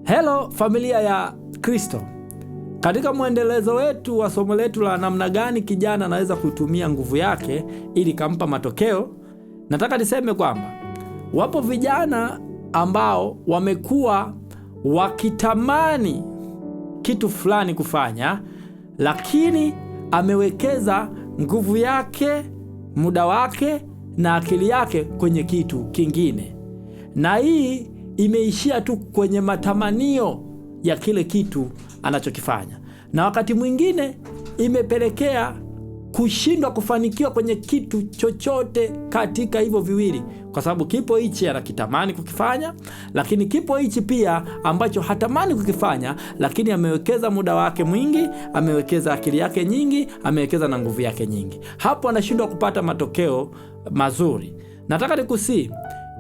Hello familia ya Kristo. Katika mwendelezo wetu wa somo letu la namna gani kijana anaweza kutumia nguvu yake ili kampa matokeo, nataka niseme kwamba wapo vijana ambao wamekuwa wakitamani kitu fulani kufanya, lakini amewekeza nguvu yake, muda wake na akili yake kwenye kitu kingine, na hii imeishia tu kwenye matamanio ya kile kitu anachokifanya, na wakati mwingine imepelekea kushindwa kufanikiwa kwenye kitu chochote katika hivyo viwili, kwa sababu kipo hichi anakitamani kukifanya, lakini kipo hichi pia ambacho hatamani kukifanya, lakini amewekeza muda wake mwingi, amewekeza akili yake nyingi, amewekeza na nguvu yake nyingi. Hapo anashindwa kupata matokeo mazuri. Nataka nikusii,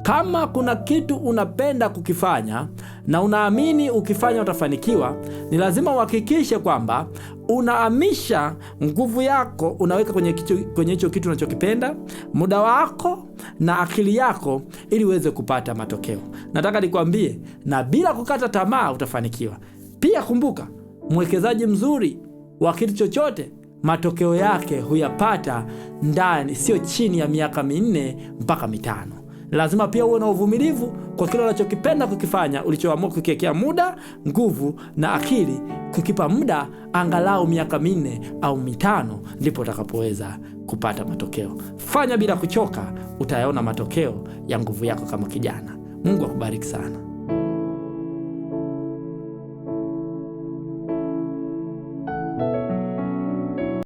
kama kuna kitu unapenda kukifanya na unaamini ukifanya utafanikiwa, ni lazima uhakikishe kwamba unahamisha nguvu yako, unaweka kwenye hicho kitu unachokipenda, muda wako na akili yako, ili uweze kupata matokeo. Nataka nikwambie, na bila kukata tamaa utafanikiwa. Pia kumbuka, mwekezaji mzuri wa kitu chochote, matokeo yake huyapata ndani, sio chini ya miaka 4 mpaka 5. Lazima pia uwe na uvumilivu kwa kile unachokipenda kukifanya, ulichoamua kukiwekea muda, nguvu na akili. Kukipa muda angalau miaka 4 au 5, ndipo utakapoweza kupata matokeo. Fanya bila kuchoka, utayaona matokeo ya nguvu yako kama kijana. Mungu akubariki sana.